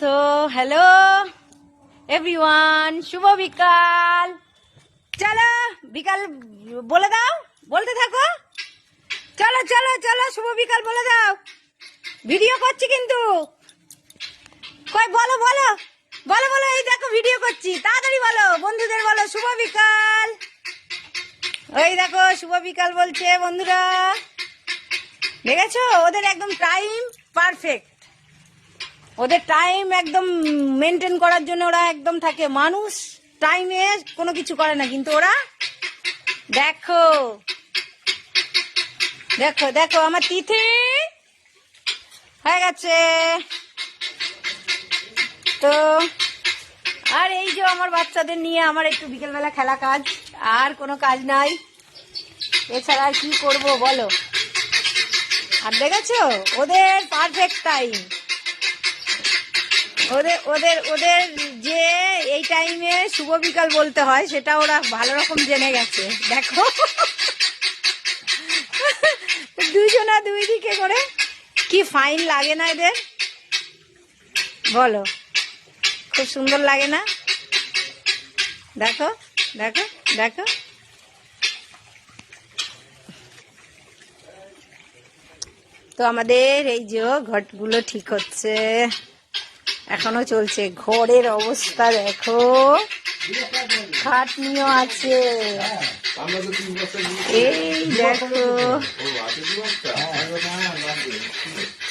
তো hello everyone, শুভ বিকাল। চলো বিকাল বলে দাও, বলতে থাকো। চলো চলো চলো, শুভ বিকাল বলে দাও। ভিডিও করছি কিন্তু, কই বলো বলো বলো বলো। এই দেখো ভিডিও করছি, তাড়াতাড়ি বলো, বন্ধুদের বলো শুভ বিকাল। ওই দেখো শুভ বিকাল বলছে বন্ধুরা, দেখেছো? ওদের একদম টাইম পারফেক্ট, ওদের টাইম একদম মেনটেন করার জন্য ওরা একদম থাকে। মানুষ টাইমে কোনো কিছু করে না, কিন্তু ওরা দেখো দেখো দেখো আমার তিথি হয়ে গেছে। তো আর এই যে আমার বাচ্চাদের নিয়ে আমার একটু বিকেলবেলা খেলা কাজ, আর কোনো কাজ নাই এছাড়া। আর কি করব বলো? আর দেখেছো ওদের পারফেক্ট টাইম, ওদের ওদের ওদের যে এই টাইমে শুভ বিকাল বলতে হয় সেটা ওরা ভালো রকম জেনে গেছে। দেখো দুজনা দুই দিকে করে, কি ফাইন লাগে না এদের বলো? খুব সুন্দর লাগে না? দেখো দেখো দেখো। তো আমাদের এই যে ঘটগুলো ঠিক হচ্ছে, এখনো চলছে। ঘরের অবস্থা দেখো, খাটনিও আছে। এই দেখো,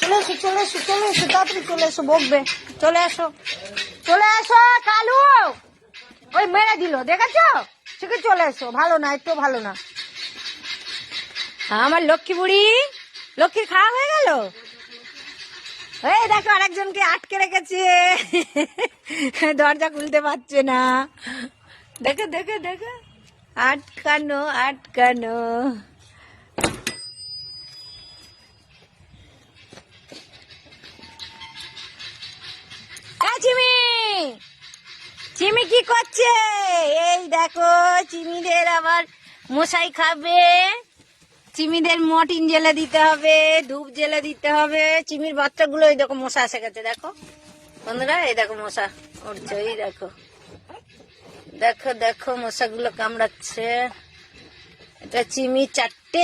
চলে এসো চলে এসো চলে এসো, তাড়াতাড়ি চলে এসো, বকবে। চলে এসো চলে এসো। কালু ওই মেরে দিল, দেখেছো? ঠিক চলে এসো। ভালো না, একটু ভালো না। আমার লক্ষ্মী বুড়ি, লক্ষ্মীর খাওয়া হয়ে গেল। এই দেখো আরেকজনকে আটকে রেখেছে, দরজা খুলতে পারছে না। দেখো দেখো দেখো, আটকানো আটকানো। চিমি চিমি কি করছে? এই দেখো চিমিদের আবার মশাই খাবে, চিমিদের মটিন জেলে দিতে হবে, ধূপ জেলে দিতে হবে। চিমির বাচ্চাগুলো এই দেখো মশা এসে গেছে, দেখো বন্ধুরা, এই দেখো মশা উঠছে, এই দেখো দেখো দেখো মশাগুলো কামড়াচ্ছে। এটা চিমি চারটে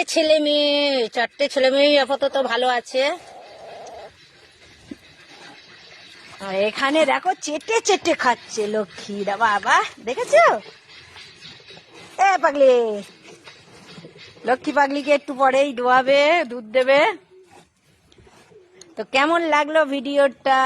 ছেলে মেয়ে আপাতত ভালো আছে। আর এখানে দেখো চেটে চেটে খাচ্ছে লক্ষ্মীরা, বাবা দেখেছো? এ পাগলি, লক্ষ্মী পাগলিকে একটু পরেই দোয়াবে, দুধ দেবে। তো কেমন লাগলো ভিডিওটা?